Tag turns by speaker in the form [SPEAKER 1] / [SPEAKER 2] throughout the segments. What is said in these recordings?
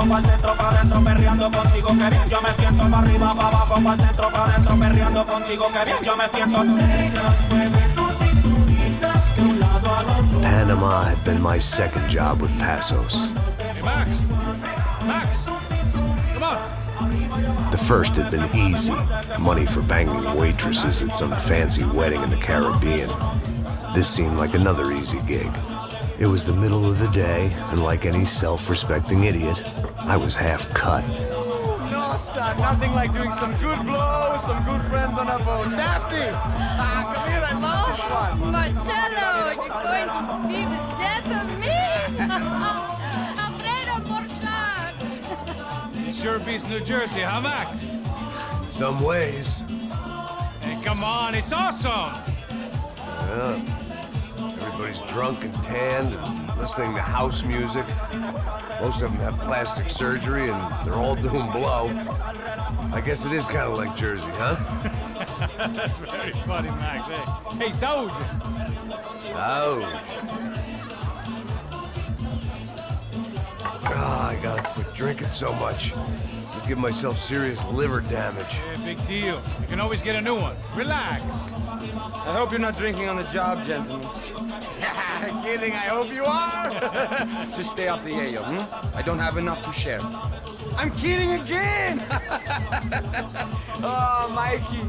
[SPEAKER 1] abajo, pa'l centro, pa' adentro, perreando contigo, que bien yo me siento. Pa' arriba, pa' abajo, pa'l centro, pa' adentro, perreando contigo, que bien yo me siento.
[SPEAKER 2] Panama had been my second job with Passos.
[SPEAKER 3] Hey, Max! Max! Come on!
[SPEAKER 2] The first had been easy, money for banging waitresses at some fancy wedding in the Caribbean. This seemed like another easy gig. It was the middle of the day, and like any self-respecting idiot, I was half cut.
[SPEAKER 4] No, son, nothing like doing some good blows, some good friends on a boat. Daphne! Come here, I love this one.
[SPEAKER 5] Marcello, you're going to be the death of me? Alfredo Borchardt.
[SPEAKER 3] Sure beats New Jersey, huh, Max?
[SPEAKER 2] Some ways.
[SPEAKER 3] Hey, come on, it's awesome!
[SPEAKER 2] Yeah. Everybody's drunk and tanned and listening to house music. Most of them have plastic surgery and they're all doing blow. I guess it is kind of like Jersey, huh?
[SPEAKER 3] That's very funny, Max. Hey, Saúde!
[SPEAKER 2] Oh. I gotta quit drinking so much. I'll give myself serious liver damage.
[SPEAKER 3] Yeah, big deal. You can always get a new one. Relax.
[SPEAKER 4] I hope you're not drinking on the job, gentlemen. Kidding, I hope you are. Just stay off the yayo, I don't have enough to share. I'm kidding again. Oh, Mikey,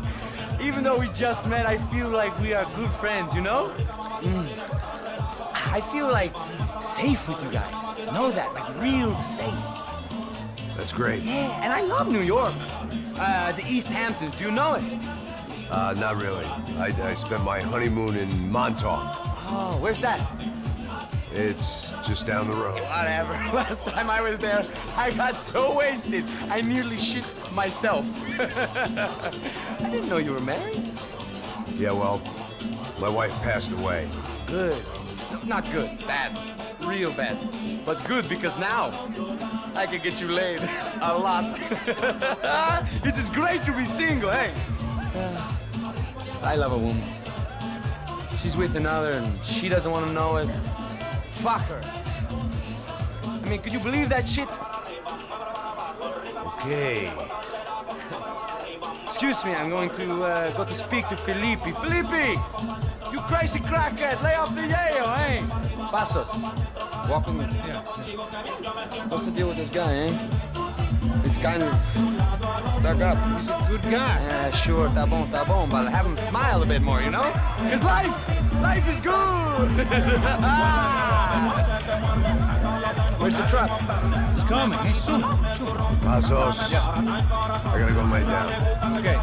[SPEAKER 4] even though we just met, I feel like we are good friends, you know? I feel like safe with you guys. Know that, like real safe.
[SPEAKER 2] That's great.
[SPEAKER 4] Yeah, and I love New York. The East Hamptons, do you know it?
[SPEAKER 2] Not really. I spent my honeymoon in Montauk.
[SPEAKER 4] Oh, where's that?
[SPEAKER 2] It's just down the road.
[SPEAKER 4] Whatever. Last time I was there, I got so wasted, I nearly shit myself. I didn't know you were married.
[SPEAKER 2] Yeah, well, my wife passed away.
[SPEAKER 4] Good. No, not good. Bad. Real bad. But good because now I can get you laid a lot. It is great to be single, hey? I love a woman. She's with another and she doesn't want to know it. Fuck her. I mean, could you believe that shit?
[SPEAKER 2] Okay.
[SPEAKER 4] Excuse me, I'm going to go to speak to Felipe. Felipe! You crazy crackhead! Lay off the yayo, hey? Passos, walk with me.
[SPEAKER 3] Yeah.
[SPEAKER 4] What's the deal with this guy, eh? He's kind of stuck up.
[SPEAKER 3] He's a good guy.
[SPEAKER 4] Yeah, sure, tá bom, but have him smile a bit more, you know? Cause life is good! Where's the truck?
[SPEAKER 3] It's coming. Hey, soon.
[SPEAKER 2] Passos.
[SPEAKER 3] Yeah.
[SPEAKER 2] I gotta go lay down.
[SPEAKER 3] Okay.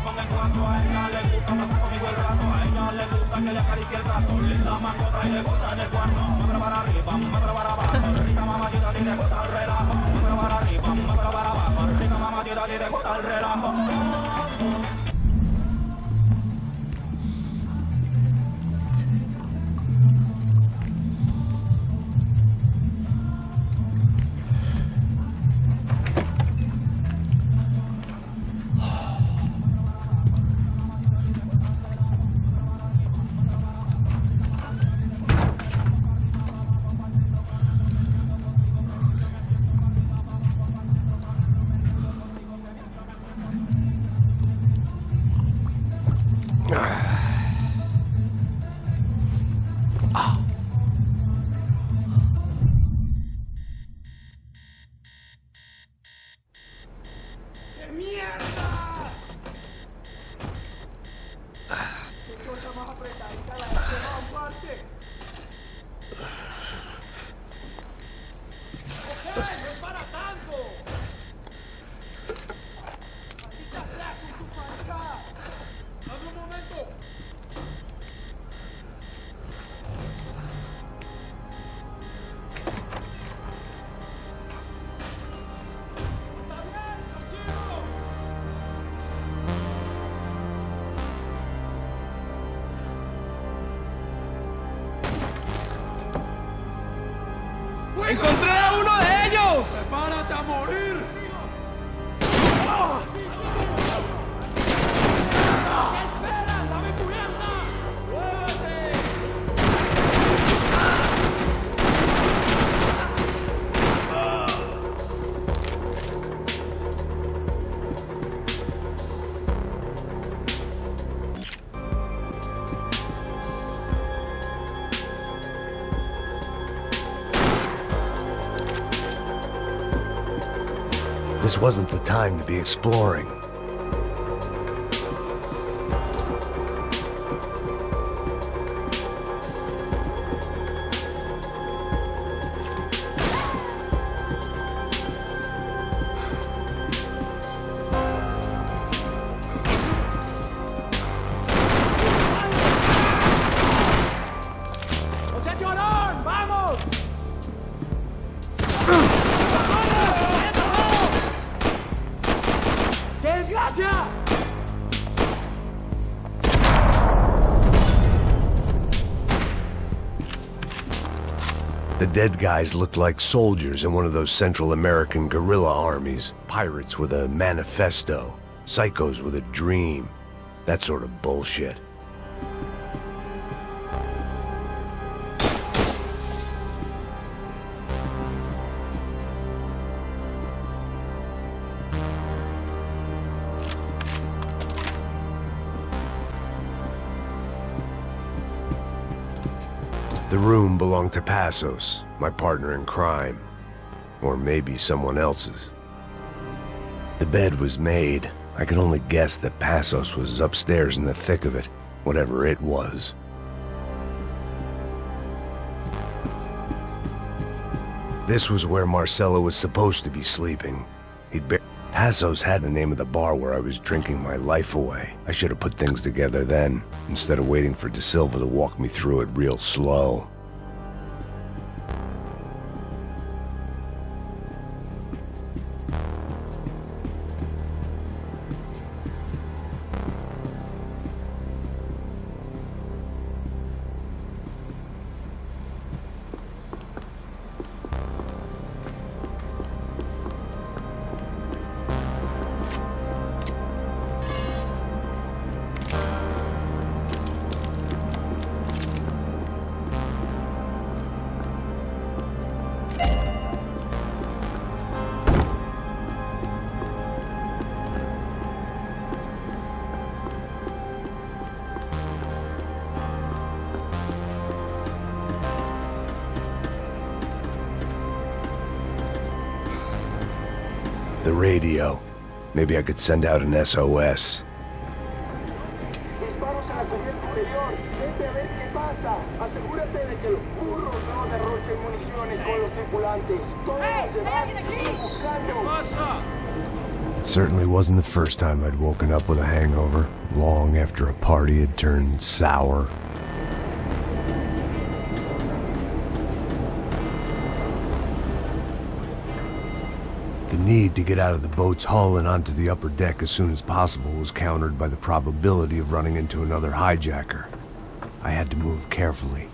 [SPEAKER 4] ¡Encontré a uno de ellos!
[SPEAKER 3] ¡Prepárate a morir!
[SPEAKER 2] This wasn't the time to be exploring. The dead guys looked like soldiers in one of those Central American guerrilla armies. Pirates with a manifesto, psychos with a dream. That sort of bullshit. The room belonged to Passos, my partner in crime. Or maybe someone else's. The bed was made. I could only guess that Passos was upstairs in the thick of it, whatever it was. This was where Marcelo was supposed to be sleeping. Passos had the name of the bar where I was drinking my life away. I should have put things together then, instead of waiting for De Silva to walk me through it real slow. The radio. Maybe I could send out an SOS.
[SPEAKER 6] Disparos en la cubierta interior. Vete a ver qué pasa. Asegúrate de que los burros no derrochen municiones con los tripulantes. Todos los demás siguen buscando.
[SPEAKER 2] It certainly wasn't the first time I'd woken up with a hangover, long after a party had turned sour. The need to get out of the boat's hull and onto the upper deck as soon as possible was countered by the probability of running into another hijacker. I had to move carefully.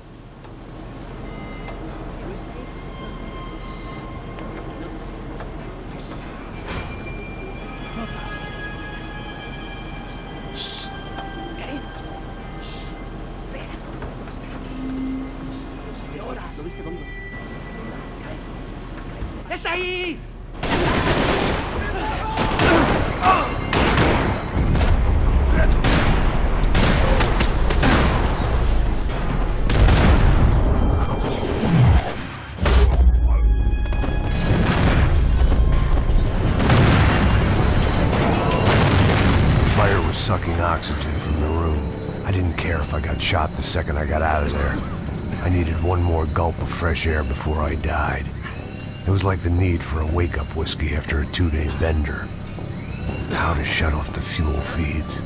[SPEAKER 7] ¡Está ahí!
[SPEAKER 2] Sucking oxygen from the room. I didn't care if I got shot the second I got out of there. I needed one more gulp of fresh air before I died. It was like the need for a wake-up whiskey after a 2-day bender. How to shut off the fuel feeds.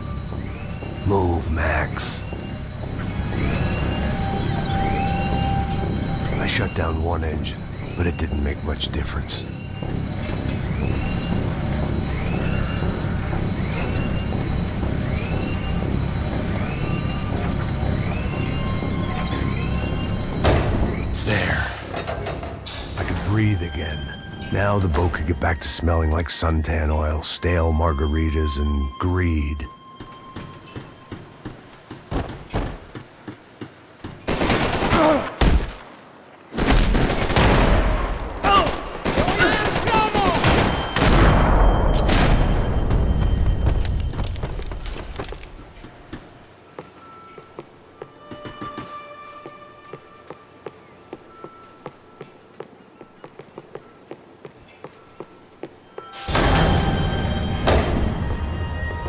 [SPEAKER 2] Move, Max. I shut down one engine, but it didn't make much difference. Breathe again. Now the boat could get back to smelling like suntan oil, stale margaritas, and greed.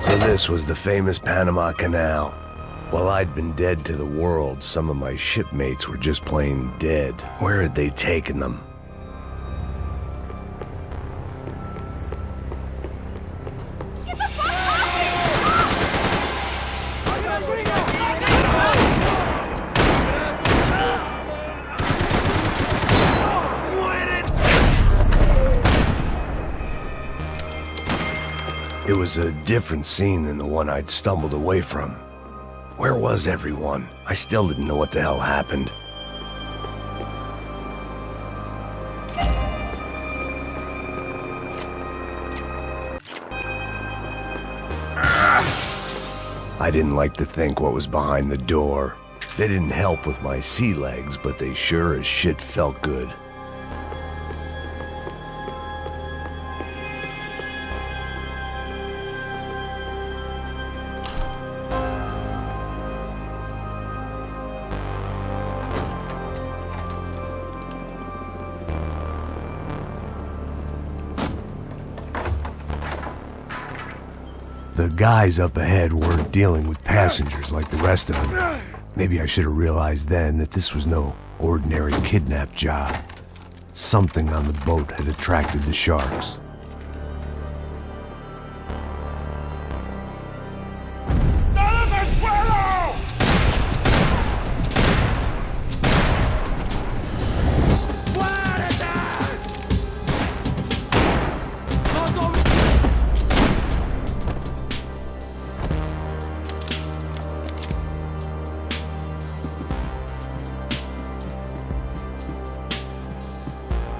[SPEAKER 2] So this was the famous Panama Canal. While I'd been dead to the world, some of my shipmates were just plain dead. Where had they taken them? It was a different scene than the one I'd stumbled away from. Where was everyone? I still didn't know what the hell happened. I didn't like to think what was behind the door. They didn't help with my sea legs, but they sure as shit felt good. The guys up ahead weren't dealing with passengers like the rest of them. Maybe I should have realized then that this was no ordinary kidnap job. Something on the boat had attracted the sharks.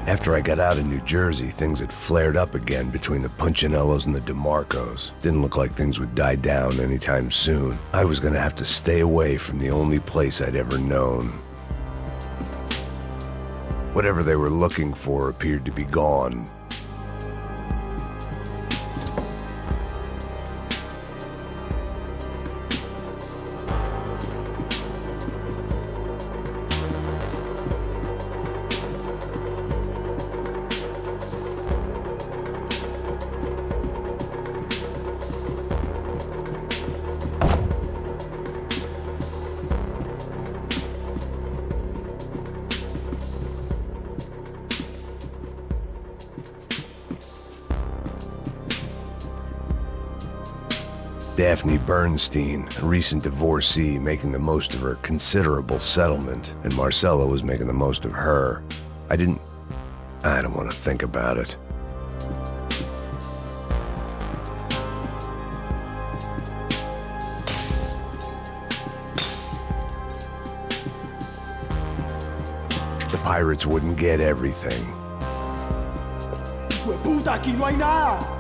[SPEAKER 2] After I got out of New Jersey, things had flared up again between the Punchinellos and the DeMarcos. Didn't look like things would die down anytime soon. I was gonna have to stay away from the only place I'd ever known. Whatever they were looking for appeared to be gone. Daphne Bernstein, a recent divorcee, making the most of her considerable settlement, and Marcella was making the most of her. I don't want to think about it. The pirates wouldn't get everything.
[SPEAKER 6] ¡Puta, aquí no hay nada!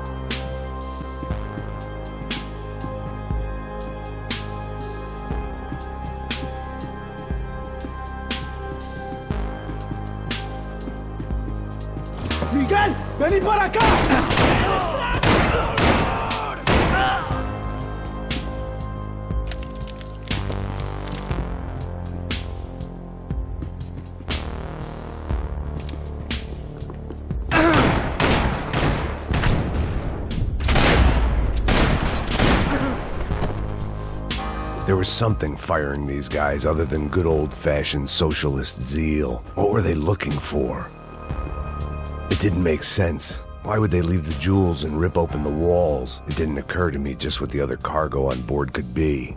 [SPEAKER 6] ¡Miguel! ¡Vení para acá!
[SPEAKER 2] There was something firing these guys other than good old-fashioned socialist zeal. What were they looking for? It didn't make sense. Why would they leave the jewels and rip open the walls? It didn't occur to me just what the other cargo on board could be.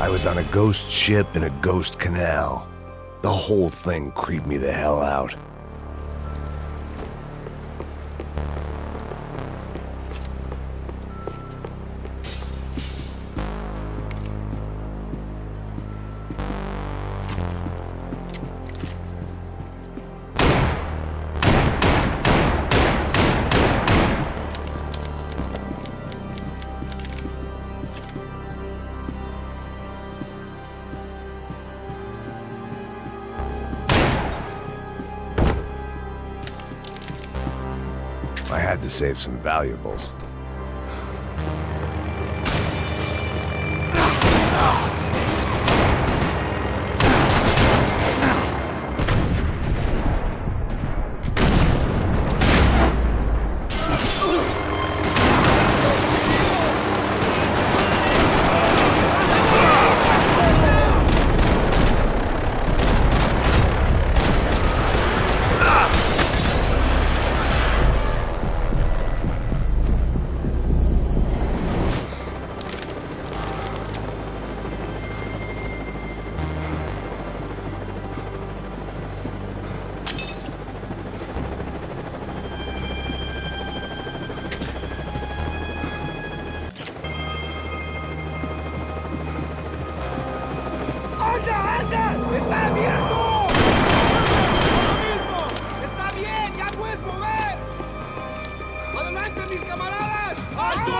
[SPEAKER 2] I was on a ghost ship in a ghost canal. The whole thing creeped me the hell out. I had to save some valuables.
[SPEAKER 6] ¡Está abierto! ¡Está bien! ¡Ya puedes mover! ¡Adelante, mis camaradas! ¡Alto!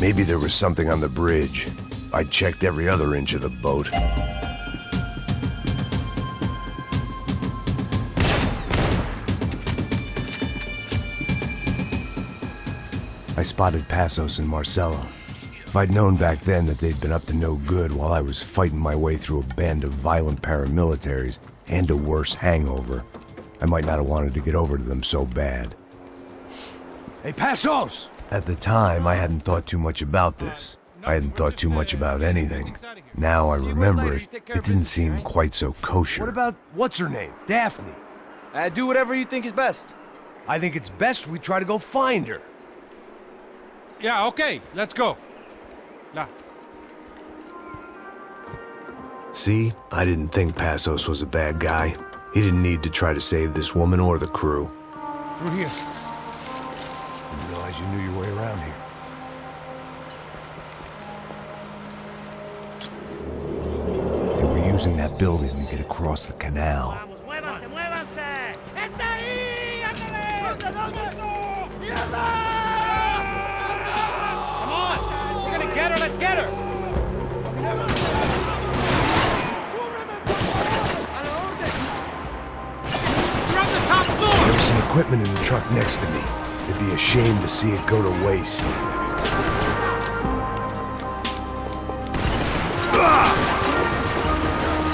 [SPEAKER 2] Maybe there was something on the bridge. I checked every other inch of the boat. I spotted Passos and Marcelo. If I'd known back then that they'd been up to no good while I was fighting my way through a band of violent paramilitaries and a worse hangover, I might not have wanted to get over to them so bad.
[SPEAKER 3] Hey, Passos!
[SPEAKER 2] At the time, I hadn't thought too much about this. I hadn't thought too much about anything. Now I remember it, it didn't seem quite so kosher.
[SPEAKER 8] What about, what's her name? Daphne.
[SPEAKER 4] Do whatever you think is best.
[SPEAKER 8] I think it's best we try to go find her.
[SPEAKER 3] Yeah, okay, let's go. Nah.
[SPEAKER 2] See, I didn't think Passos was a bad guy. He didn't need to try to save this woman or the crew.
[SPEAKER 3] Through here.
[SPEAKER 2] Didn't realize you knew your way around here. They were using that building to get across the canal.
[SPEAKER 7] ¡Muévanse, muévanse! ¡Está ahí! Come on! We're gonna get her, let's get her! We're on the top floor!
[SPEAKER 2] There was some equipment in the truck next to me. It'd be a shame to see it go to waste.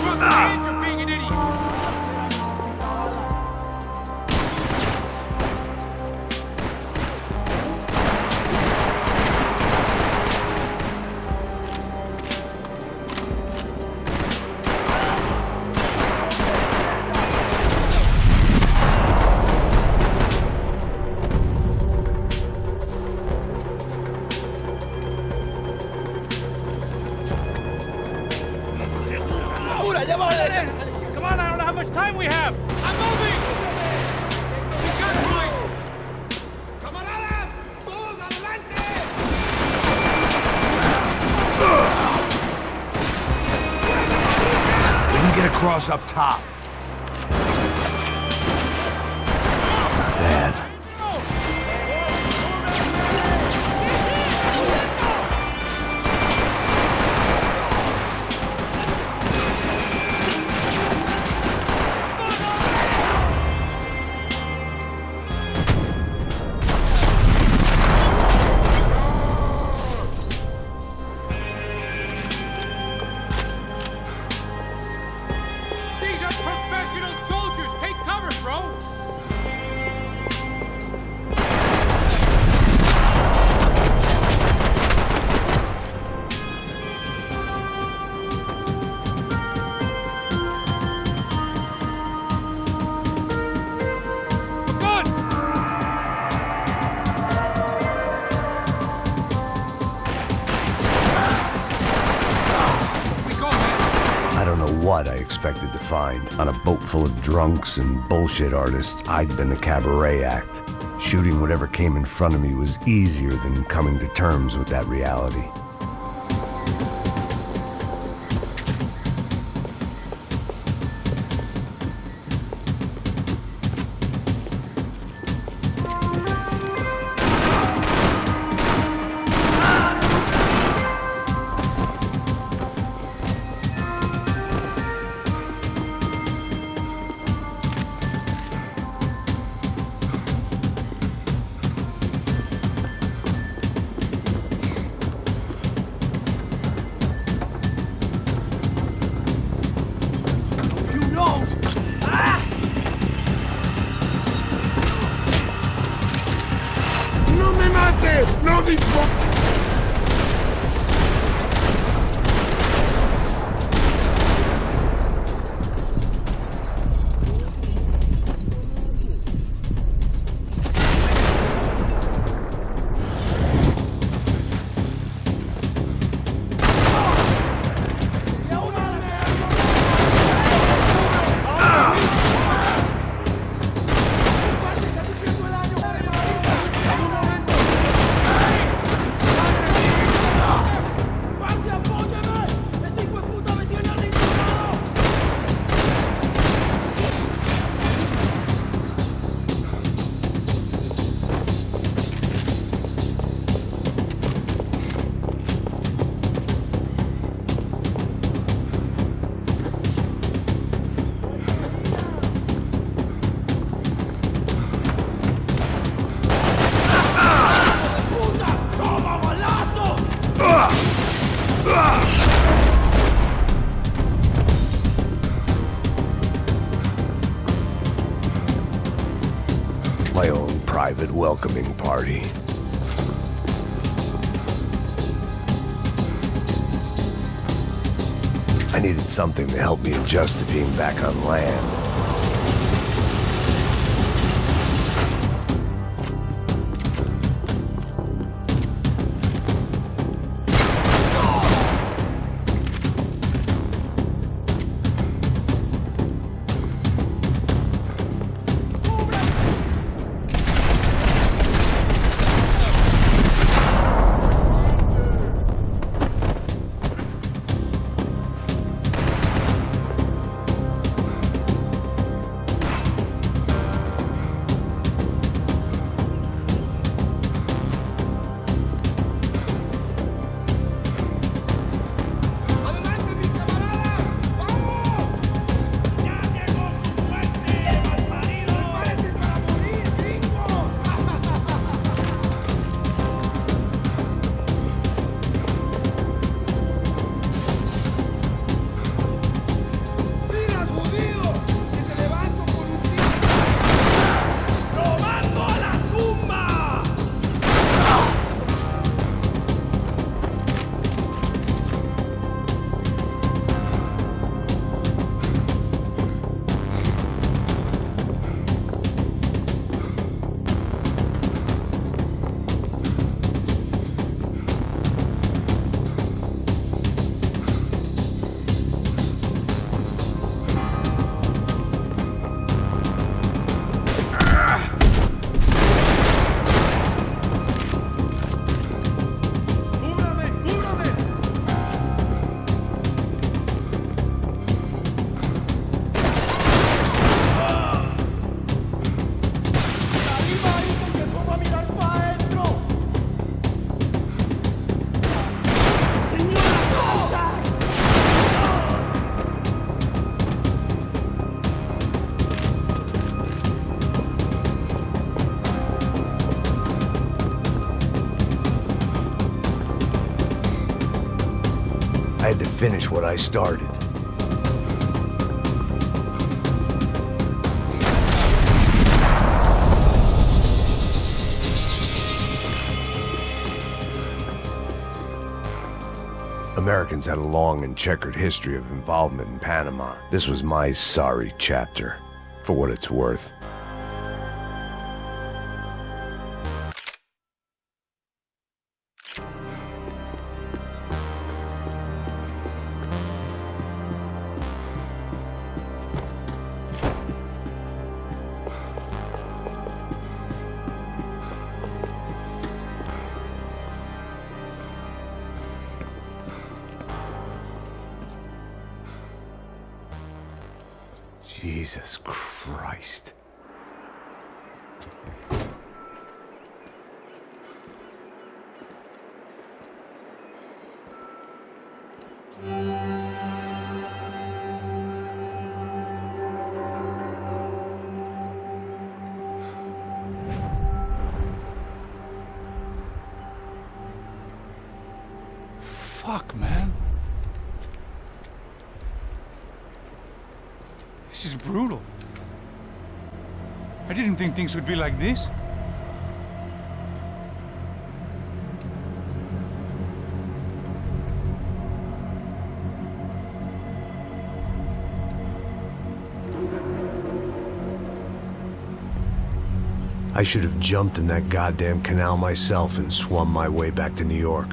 [SPEAKER 3] You're being an idiot!
[SPEAKER 7] Come on, ahora! how much time we have. I'm moving! We got Payne!
[SPEAKER 6] ¡Camaradas! ¡Todos adelante!
[SPEAKER 8] We can get across up top. Not bad.
[SPEAKER 7] These are professional soldiers! Take cover, bro! We're good! We go, man!
[SPEAKER 2] I don't know what I expected to find. On a boat full of drunks and bullshit artists, I'd been the cabaret act. Shooting whatever came in front of me was easier than coming to terms with that reality.
[SPEAKER 6] ¡No me mates! ¡No dispares!
[SPEAKER 2] My own private welcoming party. I needed something to help me adjust to being back on land. had to finish what I started. Americans had a long and checkered history of involvement in Panama. This was my sorry chapter, for what it's worth. Jesus Christ.
[SPEAKER 7] Fuck, man. This is brutal. I didn't think things would be like this.
[SPEAKER 2] I should have jumped in that goddamn canal myself and swum my way back to New York.